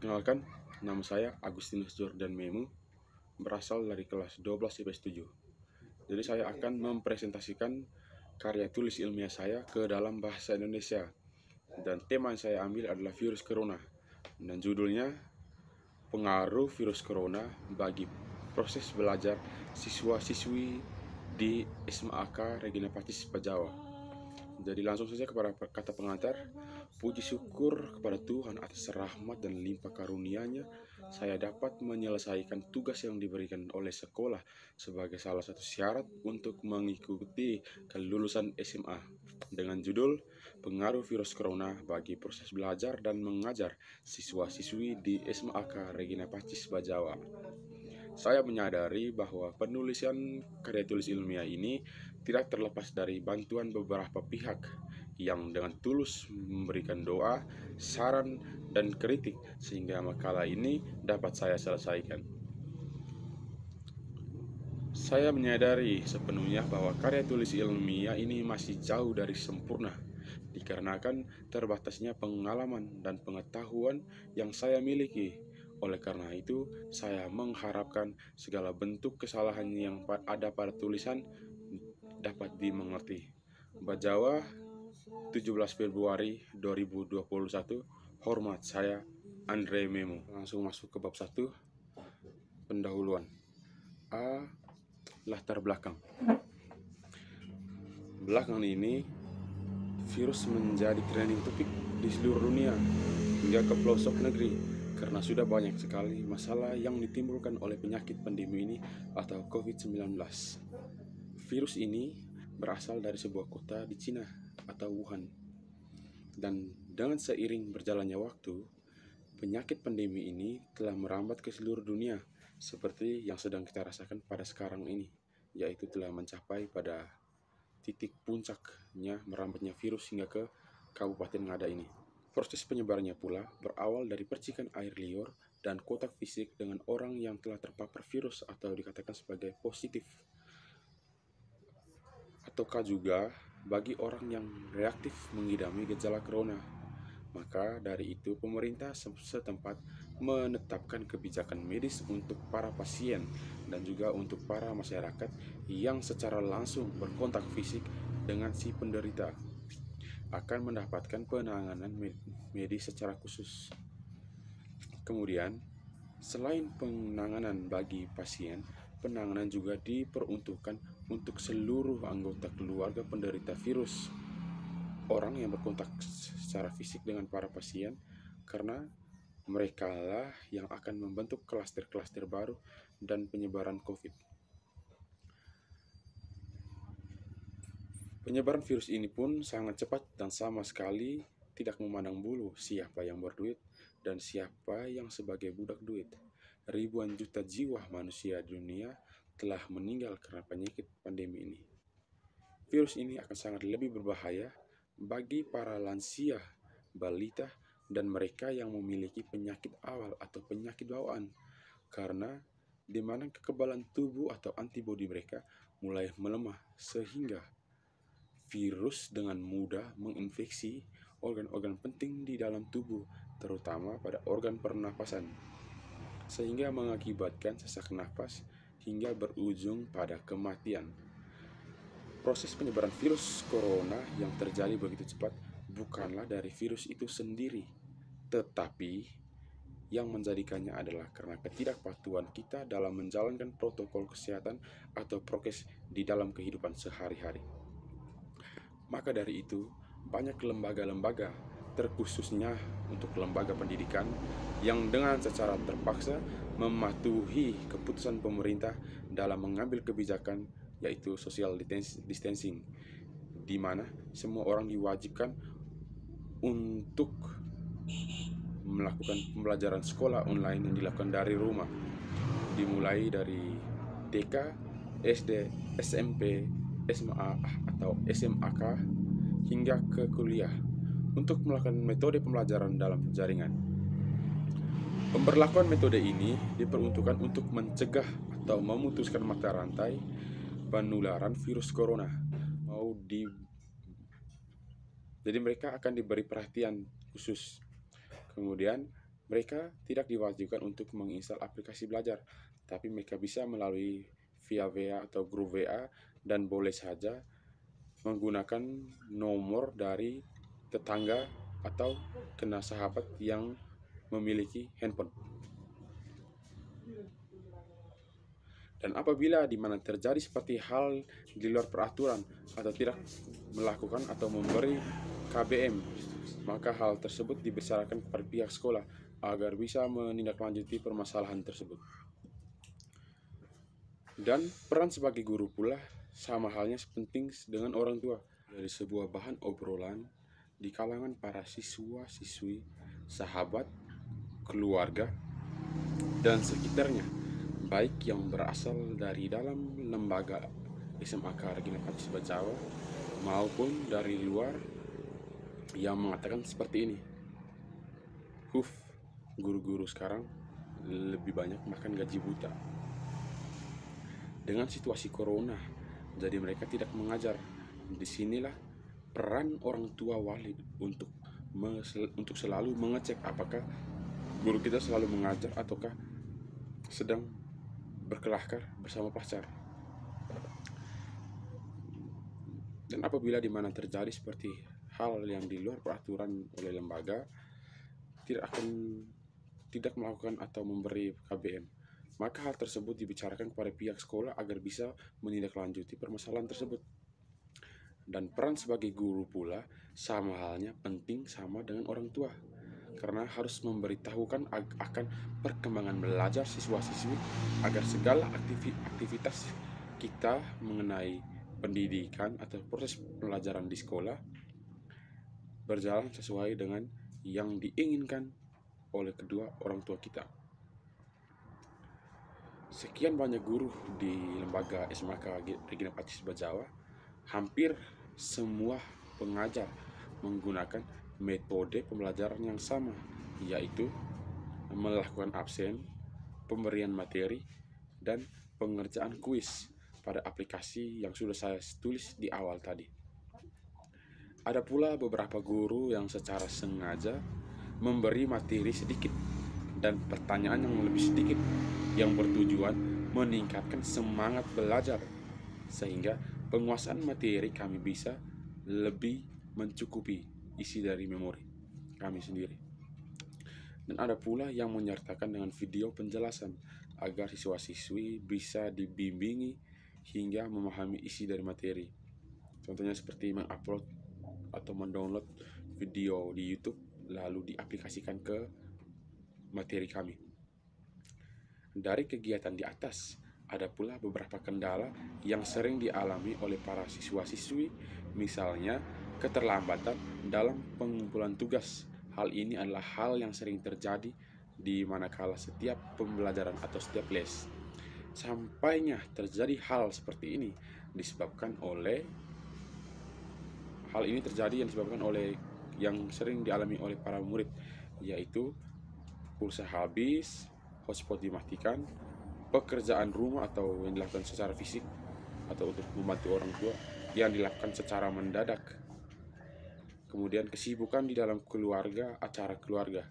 Perkenalkan, nama saya Agustinus Jordan Memu, berasal dari kelas 12 IPS 7. Jadi saya akan mempresentasikan karya tulis ilmiah saya ke dalam bahasa Indonesia. Dan tema yang saya ambil adalah virus corona. Dan judulnya, pengaruh virus corona bagi proses belajar siswa-siswi di SMAK Regina Pacis Pajawa. Jadi langsung saja kepada kata pengantar. Puji syukur kepada Tuhan atas rahmat dan limpah karunia-Nya, saya dapat menyelesaikan tugas yang diberikan oleh sekolah sebagai salah satu syarat untuk mengikuti kelulusan SMA dengan judul Pengaruh Virus Corona bagi Proses Belajar dan Mengajar Siswa-siswi di SMAK Regina Pacis Bajawa. Saya menyadari bahwa penulisan karya tulis ilmiah ini tidak terlepas dari bantuan beberapa pihak yang dengan tulus memberikan doa, saran, dan kritik sehingga makalah ini dapat saya selesaikan. Saya menyadari sepenuhnya bahwa karya tulis ilmiah ini masih jauh dari sempurna, dikarenakan terbatasnya pengalaman dan pengetahuan yang saya miliki. Oleh karena itu, saya mengharapkan segala bentuk kesalahan yang ada pada tulisan dapat dimengerti. Bajawa, 17 Februari 2021. Hormat, saya Andre Memo. Langsung masuk ke bab 1. Pendahuluan. A. Latar belakang. Belakangan ini, virus menjadi trending topik di seluruh dunia hingga ke pelosok negeri karena sudah banyak sekali masalah yang ditimbulkan oleh penyakit pandemi ini atau COVID-19. Virus ini berasal dari sebuah kota di Cina atau Wuhan. Dan dengan seiring berjalannya waktu, penyakit pandemi ini telah merambat ke seluruh dunia seperti yang sedang kita rasakan pada sekarang ini, yaitu telah mencapai pada titik puncaknya merambatnya virus hingga ke Kabupaten Ngada ini. Proses penyebarannya pula berawal dari percikan air liur dan kontak fisik dengan orang yang telah terpapar virus atau dikatakan sebagai positif. Ataukah juga bagi orang yang reaktif mengidami gejala corona. Maka dari itu pemerintah setempat menetapkan kebijakan medis untuk para pasien dan juga untuk para masyarakat yang secara langsung berkontak fisik dengan si penderita akan mendapatkan penanganan medis secara khusus. Kemudian, selain penanganan bagi pasien, penanganan juga diperuntukkan untuk seluruh anggota keluarga penderita virus, orang yang berkontak secara fisik dengan para pasien, karena mereka lah yang akan membentuk klaster-klaster baru dan penyebaran COVID. Penyebaran virus ini pun sangat cepat dan sama sekali tidak memandang bulu siapa yang berduit dan siapa yang sebagai budak duit. Ribuan juta jiwa manusia di dunia telah meninggal karena penyakit pandemi ini. Virus ini akan sangat lebih berbahaya bagi para lansia, balita, dan mereka yang memiliki penyakit awal atau penyakit bawaan, karena di mana kekebalan tubuh atau antibodi mereka mulai melemah sehingga virus dengan mudah menginfeksi organ-organ penting di dalam tubuh, terutama pada organ pernapasan, sehingga mengakibatkan sesak napas hingga berujung pada kematian. Proses penyebaran virus corona yang terjadi begitu cepat bukanlah dari virus itu sendiri, tetapi yang menjadikannya adalah karena ketidakpatuhan kita dalam menjalankan protokol kesehatan atau prokes di dalam kehidupan sehari-hari. Maka dari itu, banyak lembaga-lembaga, terkhususnya untuk lembaga pendidikan, yang dengan secara terpaksa mematuhi keputusan pemerintah dalam mengambil kebijakan, yaitu social distancing, di mana semua orang diwajibkan untuk melakukan pembelajaran sekolah online yang dilakukan dari rumah, dimulai dari TK, SD, SMP, SMA atau SMAK hingga ke kuliah untuk melakukan metode pembelajaran dalam jaringan. Pemberlakuan metode ini diperuntukkan untuk mencegah atau memutuskan mata rantai penularan virus corona. Jadi mereka akan diberi perhatian khusus. Kemudian Mereka tidak diwajibkan untuk menginstal aplikasi belajar, tapi mereka bisa melalui via WA atau grup WA dan boleh saja menggunakan nomor dari tetangga atau kena sahabat yang memiliki handphone. Dan apabila di mana terjadi seperti hal di luar peraturan atau tidak melakukan atau memberi KBM, maka hal tersebut dibicarakan kepada pihak sekolah agar bisa menindaklanjuti permasalahan tersebut. Dan peran sebagai guru pula sama halnya penting dengan orang tua. Dari sebuah bahan obrolan di kalangan para siswa-siswi, sahabat, keluarga, dan sekitarnya, baik yang berasal dari dalam lembaga SMAK Regina Pacis Bajawa maupun dari luar, yang mengatakan seperti ini. Guru-guru sekarang lebih banyak makan gaji buta. Dengan situasi corona, jadi mereka tidak mengajar. Disinilah peran orang tua wali untuk selalu mengecek apakah guru kita selalu mengajar ataukah sedang berkelakar bersama pacar. Dan apabila di mana terjadi seperti hal yang di luar peraturan oleh lembaga, tidak melakukan atau memberi KBM, maka hal tersebut dibicarakan kepada pihak sekolah agar bisa menindaklanjuti permasalahan tersebut. Dan peran sebagai guru pula sama halnya penting sama dengan orang tua, karena harus memberitahukan akan perkembangan belajar siswa-siswi agar segala aktivitas kita mengenai pendidikan atau proses pelajaran di sekolah berjalan sesuai dengan yang diinginkan oleh kedua orang tua kita. Sekian banyak guru di lembaga SMAK Regina Pacis Bajawa. Hampir semua pengajar menggunakan metode pembelajaran yang sama, yaitu melakukan absen, pemberian materi, dan pengerjaan kuis pada aplikasi yang sudah saya tulis di awal tadi. Ada pula beberapa guru yang secara sengaja memberi materi sedikit dan pertanyaan yang lebih sedikit, yang bertujuan meningkatkan semangat belajar sehingga penguasaan materi kami bisa lebih mencukupi isi dari memori kami sendiri. Dan ada pula yang menyertakan dengan video penjelasan agar siswa-siswi bisa dibimbingi hingga memahami isi dari materi. Contohnya seperti mengupload atau mendownload video di YouTube lalu diaplikasikan ke materi kami. Dari kegiatan di atas, ada pula beberapa kendala yang sering dialami oleh para siswa-siswi, misalnya keterlambatan dalam pengumpulan tugas. Hal ini adalah hal yang sering terjadi di manakala setiap pembelajaran atau setiap les. Sampainya terjadi hal seperti ini disebabkan oleh yang sering dialami oleh para murid, yaitu pulsa habis, hotspot dimatikan, pekerjaan rumah atau yang dilakukan secara fisik atau untuk membantu orang tua yang dilakukan secara mendadak, kemudian kesibukan di dalam keluarga, acara keluarga,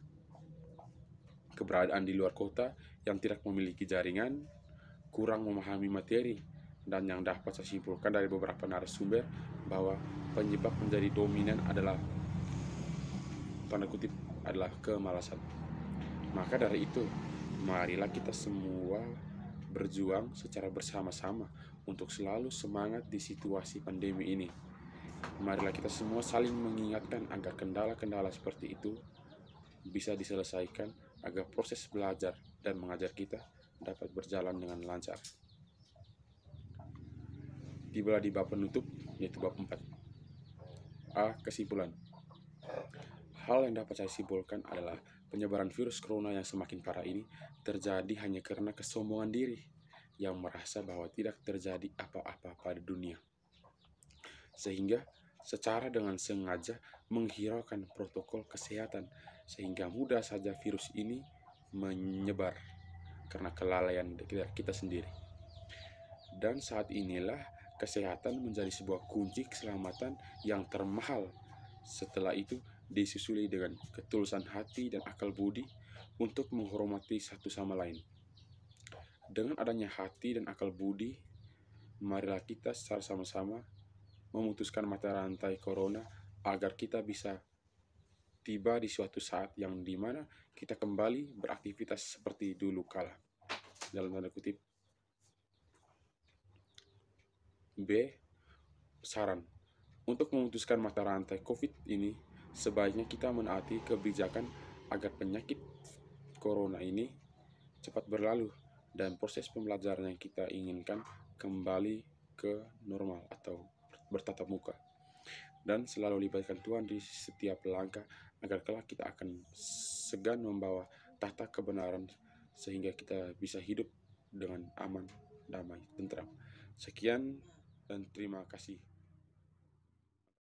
keberadaan di luar kota yang tidak memiliki jaringan, kurang memahami materi, dan yang dapat saya simpulkan dari beberapa narasumber bahwa penyebab menjadi dominan adalah tanda kutip adalah kemalasan. Maka dari itu, marilah kita semua berjuang secara bersama-sama untuk selalu semangat di situasi pandemi ini. Marilah kita semua saling mengingatkan agar kendala-kendala seperti itu bisa diselesaikan agar proses belajar dan mengajar kita dapat berjalan dengan lancar. Tibalah di bab penutup, yaitu bab 4. A. Kesimpulan. Hal yang dapat saya simpulkan adalah penyebaran virus corona yang semakin parah ini terjadi hanya karena kesombongan diri yang merasa bahwa tidak terjadi apa-apa pada dunia, sehingga secara dengan sengaja menghiraukan protokol kesehatan sehingga mudah saja virus ini menyebar karena kelalaian kita sendiri. Dan saat inilah kesehatan menjadi sebuah kunci keselamatan yang termahal. Setelah itu disusuli dengan ketulusan hati dan akal budi untuk menghormati satu sama lain. Dengan adanya hati dan akal budi, marilah kita secara sama-sama memutuskan mata rantai corona agar kita bisa tiba di suatu saat yang dimana kita kembali beraktivitas seperti dulu kala. Dalam tanda kutip. B. Saran. Untuk memutuskan mata rantai COVID ini, sebaiknya kita menaati kebijakan agar penyakit corona ini cepat berlalu dan proses pembelajaran yang kita inginkan kembali ke normal atau bertatap muka. Dan selalu libatkan Tuhan di setiap langkah agar kelak kita akan segan membawa tahta kebenaran sehingga kita bisa hidup dengan aman, damai, tentram. Sekian dan terima kasih.